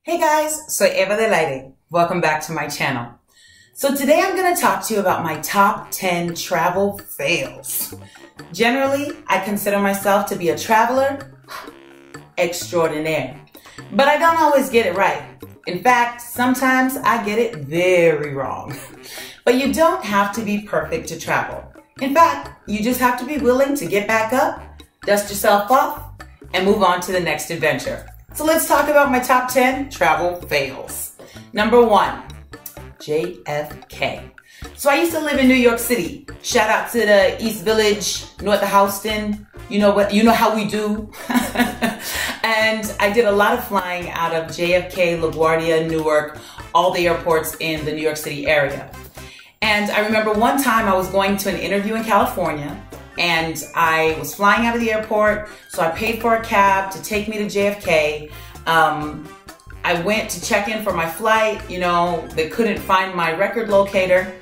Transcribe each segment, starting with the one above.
Hey guys, Soy Eva del Aire. Welcome back to my channel. So today I'm going to talk to you about my top 10 travel fails. Generally, I consider myself to be a traveler extraordinaire, but I don't always get it right. In fact, sometimes I get it very wrong. But you don't have to be perfect to travel. In fact, you just have to be willing to get back up, dust yourself off, and move on to the next adventure. So let's talk about my top 10 travel fails. Number 1, JFK. So I used to live in New York City. Shout out to the East Village, north of Houston. You know how we do. And I did a lot of flying out of JFK, LaGuardia, Newark, all the airports in the New York City area. And I remember one time I was going to an interview in California, and I was flying out of the airport, so I paid for a cab to take me to JFK. I went to check in for my flight. They couldn't find my record locator,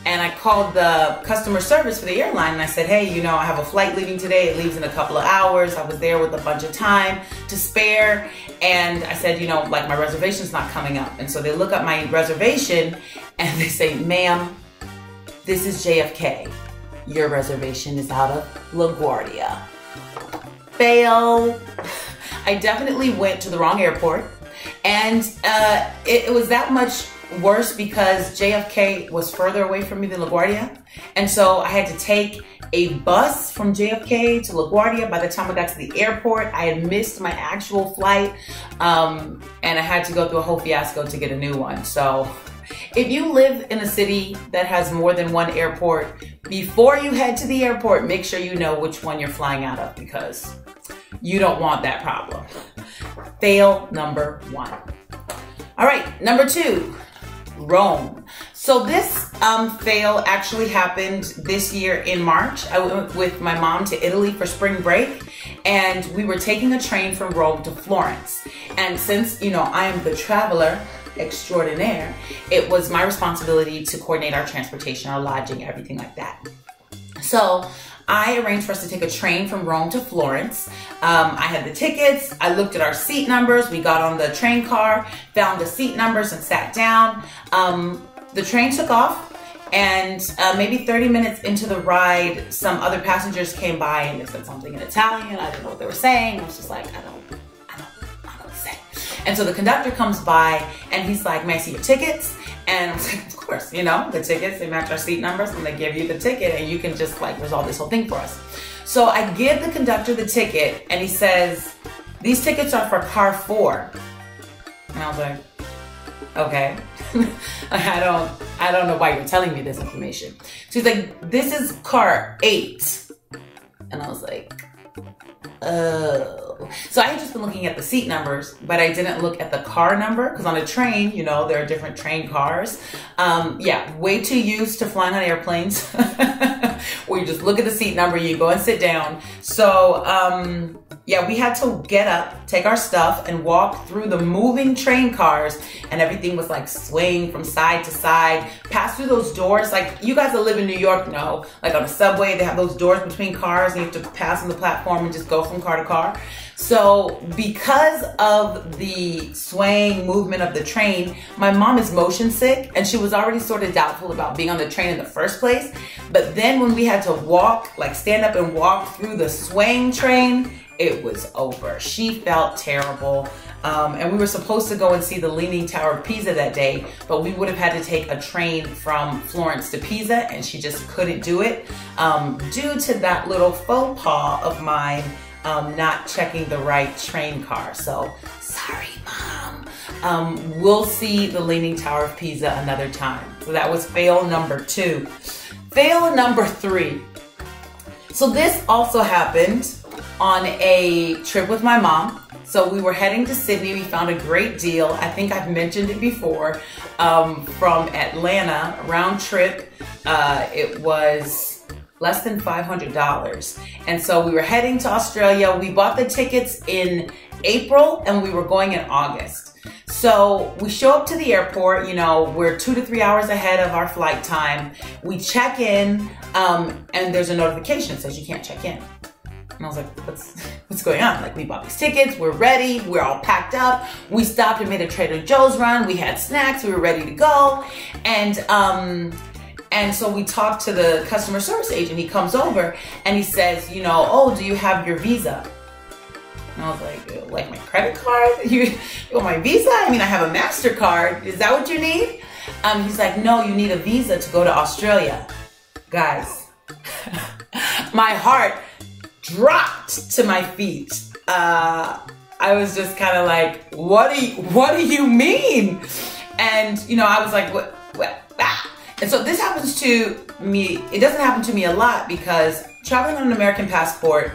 and I called the customer service for the airline, and I said, hey, I have a flight leaving today. It leaves in a couple of hours. I was there with a bunch of time to spare, and I said, my reservation's not coming up. And so they look up my reservation, and they say, ma'am, this is JFK. Your reservation is out of LaGuardia. Fail. I definitely went to the wrong airport, and it was that much worse because JFK was further away from me than LaGuardia, and so I had to take a bus from JFK to LaGuardia. By the time I got to the airport, I had missed my actual flight, and I had to go through a whole fiasco to get a new one. So if you live in a city that has more than one airport, before you head to the airport, make sure you know which one you're flying out of, because you don't want that problem. Fail number 1. All right, number 2, Rome. So this fail actually happened this year in March. I went with my mom to Italy for spring break, and we were taking a train from Rome to Florence. And since, I am the traveler extraordinaire, it was my responsibility to coordinate our transportation, our lodging, everything like that. So I arranged for us to take a train from Rome to Florence. I had the tickets. I looked at our seat numbers. We got on the train car, found the seat numbers, and sat down. The train took off, and maybe 30 minutes into the ride, some other passengers came by and they said something in Italian. I didn't know what they were saying. I was just like, I don't say. And so the conductor comes by and he's like, may I see your tickets? And I was like, of course, the tickets, they match our seat numbers, and they give you the ticket, and you can just resolve this whole thing for us. So I give the conductor the ticket, and he says, these tickets are for car 4. And I was like, okay. I don't know why you're telling me this information. So he's like, this is car 8. And I was like, oh. So I had just been looking at the seat numbers, but I didn't look at the car number, because on a train, there are different train cars. Yeah, way too used to flying on airplanes where you just look at the seat number, you go and sit down. So yeah, we had to get up, take our stuff, and walk through the moving train cars, and everything was swaying from side to side. Pass through those doors, you guys that live in New York know, on a subway, they have those doors between cars, and you have to pass on the platform and just go from car to car. So because of the swaying movement of the train, my mom is motion sick, and she was already sort of doubtful about being on the train in the first place. But then when we had to walk, stand up and walk through the swaying train, it was over. She felt terrible. And we were supposed to go and see the Leaning Tower of Pisa that day, but we would have had to take a train from Florence to Pisa, and she just couldn't do it due to that little faux pas of mine, not checking the right train car. So sorry, Mom. We'll see the Leaning Tower of Pisa another time. So that was fail number 2. Fail number 3. So this also happened on a trip with my mom. So we were heading to Sydney. We found a great deal. I think I've mentioned it before, from Atlanta, round trip. It was less than $500. And so we were heading to Australia. We bought the tickets in April, and we were going in August. So we show up to the airport, we're 2 to 3 hours ahead of our flight time. We check in, and there's a notification that says you can't check in. And I was like, what's going on? Like, we bought these tickets, we're ready, we're all packed up. We stopped and made a Trader Joe's run. We had snacks, we were ready to go. And so we talked to the customer service agent. He comes over and he says, you know, oh, do you have your visa? And I was like my credit card? You want my visa? I mean, I have a MasterCard. Is that what you need? He's like, no, you need a visa to go to Australia. Guys, my heart dropped to my feet. I was just kind of like, what do you mean? And, you know, I was like, what? And so this happens to me. It doesn't happen to me a lot because traveling on an American passport,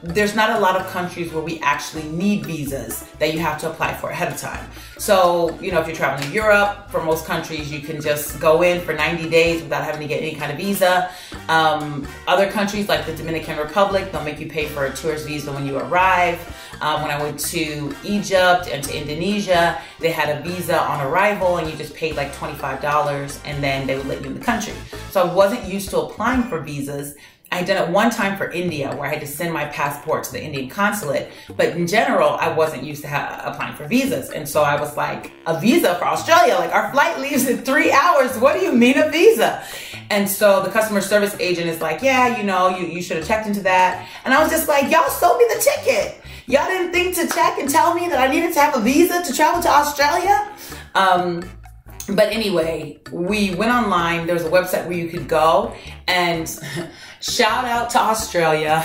there's not a lot of countries where we actually need visas that you have to apply for ahead of time. So, you know, if you're traveling to Europe, for most countries, you can just go in for 90 days without having to get any kind of visa. Other countries like the Dominican Republic, they'll make you pay for a tourist visa when you arrive. When I went to Egypt and to Indonesia, they had a visa on arrival and you just paid like $25 and then they would let you in the country. So I wasn't used to applying for visas. I had done it one time for India where I had to send my passport to the Indian consulate, but in general, I wasn't used to applying for visas. And so I was like, a visa for Australia? Like, our flight leaves in 3 hours. What do you mean a visa? And so the customer service agent is like, yeah, you know, you should have checked into that. And I was just like, y'all sold me the ticket. Y'all didn't think to check and tell me that I needed to have a visa to travel to Australia? But anyway, we went online. There was a website where you could go, and shout out to Australia.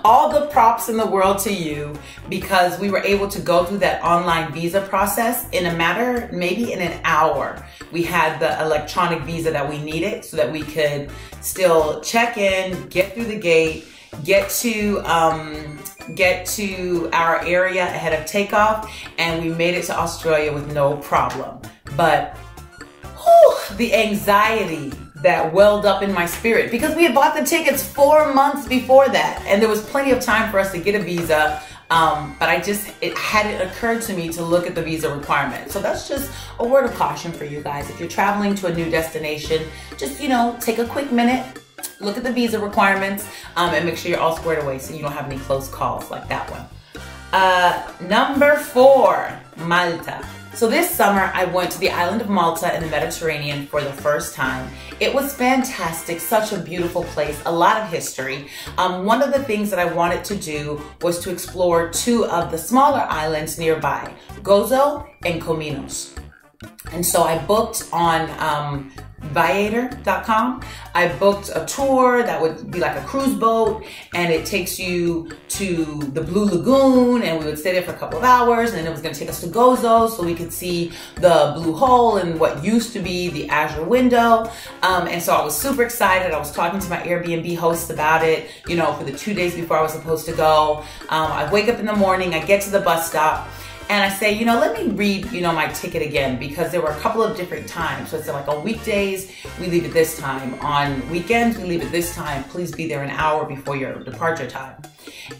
All the props in the world to you, because we were able to go through that online visa process in a matter, maybe in an hour. We had the electronic visa that we needed so that we could still check in, get through the gate, get to our area ahead of takeoff, and we made it to Australia with no problem. But the anxiety that welled up in my spirit, because we had bought the tickets 4 months before that, and there was plenty of time for us to get a visa. But it hadn't occurred to me to look at the visa requirement. So that's just a word of caution for you guys. If you're traveling to a new destination, just, you know, take a quick minute, look at the visa requirements, and make sure you're all squared away so you don't have any close calls like that one. Number 4, Malta. So this summer, I went to the island of Malta in the Mediterranean for the first time. It was fantastic, such a beautiful place, a lot of history. One of the things that I wanted to do was to explore 2 of the smaller islands nearby, Gozo and Cominos. And so I booked on Viator.com. I booked a tour that would be like a cruise boat, and it takes you to the Blue Lagoon, and we would stay there for a couple of hours, and then it was going to take us to Gozo so we could see the Blue Hole and what used to be the Azure Window. And so I was super excited. I was talking to my Airbnb host about it, you know, for the 2 days before I was supposed to go. I wake up in the morning, I get to the bus stop, and I say, you know, let me read, you know, my ticket again, because there were a couple of different times. So it's like on weekdays, we leave at this time. On weekends, we leave at this time. Please be there an hour before your departure time.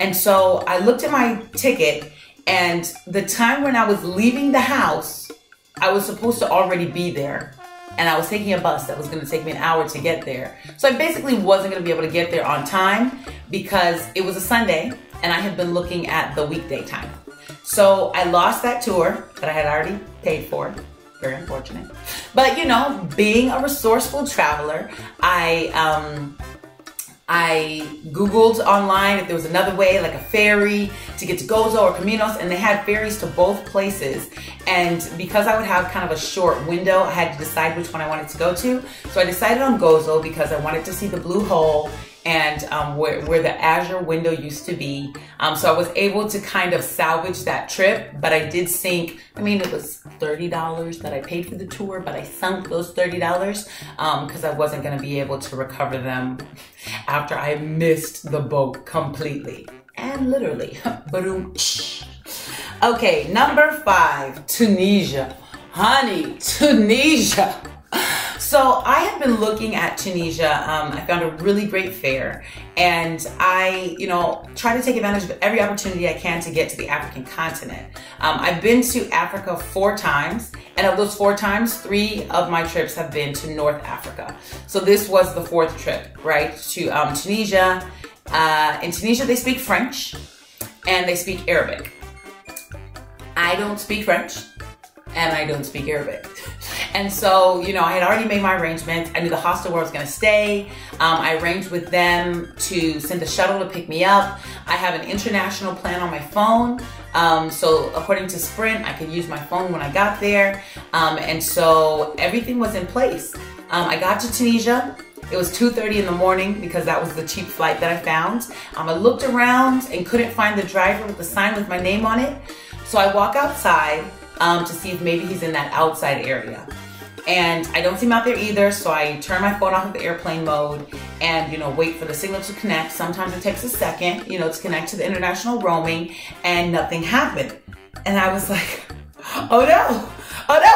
And so I looked at my ticket, and the time when I was leaving the house, I was supposed to already be there. And I was taking a bus that was going to take me an hour to get there. So I basically wasn't going to be able to get there on time because it was a Sunday and I had been looking at the weekday time. So I lost that tour that I had already paid for. Very unfortunate. But, you know, being a resourceful traveler, I Googled online if there was another way, like a ferry to get to Gozo or Caminos, and they had ferries to both places. And because I would have kind of a short window, I had to decide which one I wanted to go to. So I decided on Gozo because I wanted to see the Blue Hole and where the Azure Window used to be. So I was able to kind of salvage that trip, but I did sink, I mean, it was $30 that I paid for the tour, but I sunk those $30 because I wasn't gonna be able to recover them after I missed the boat completely. And literally, boom. Okay, number 5, Tunisia. Honey, Tunisia. So I have been looking at Tunisia. I found a really great fair, and I, you know, try to take advantage of every opportunity I can to get to the African continent. I've been to Africa 4 times, and of those 4 times, 3 of my trips have been to North Africa. So this was the 4th trip, right, to Tunisia. In Tunisia, they speak French and they speak Arabic. I don't speak French and I don't speak Arabic. And so, you know, I had already made my arrangements. I knew the hostel where I was gonna stay. I arranged with them to send a shuttle to pick me up. I have an international plan on my phone. So according to Sprint, I could use my phone when I got there. And so everything was in place. I got to Tunisia. It was 2:30 in the morning because that was the cheap flight that I found. I looked around and couldn't find the driver with the sign with my name on it. So I walk outside to see if maybe he's in that outside area. And I don't see him out there either, so I turn my phone off of the airplane mode and, you know, wait for the signal to connect. Sometimes it takes a second, you know, to connect to the international roaming, and nothing happened. And I was like, oh no,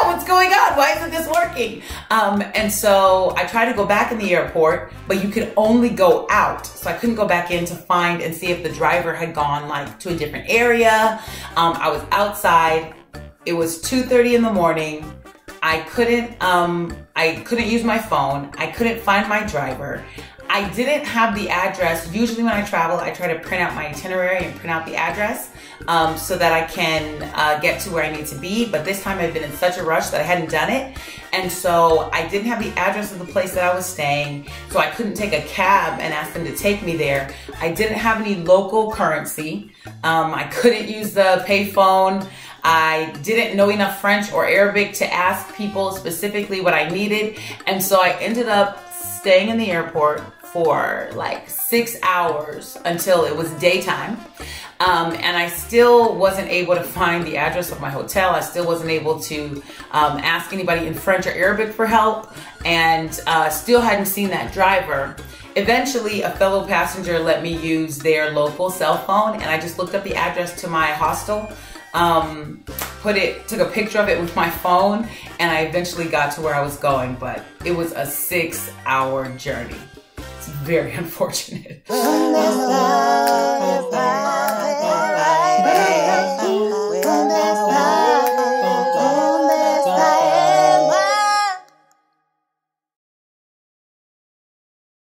what's going on? Why isn't this working? And so I tried to go back in the airport, but you could only go out. So I couldn't go back in to find and see if the driver had gone like to a different area. I was outside. It was 2:30 in the morning. I couldn't use my phone. I couldn't find my driver. I didn't have the address. Usually when I travel, I try to print out my itinerary and print out the address so that I can get to where I need to be. But this time I've been in such a rush that I hadn't done it. And so I didn't have the address of the place that I was staying. So I couldn't take a cab and ask them to take me there. I didn't have any local currency. I couldn't use the payphone. I didn't know enough French or Arabic to ask people specifically what I needed. And so I ended up staying in the airport for like 6 hours until it was daytime. And I still wasn't able to find the address of my hotel. I still wasn't able to ask anybody in French or Arabic for help, and still hadn't seen that driver. Eventually, a fellow passenger let me use their local cell phone, and I just looked up the address to my hostel, took a picture of it with my phone, and I eventually got to where I was going, but it was a 6-hour journey. It's very unfortunate.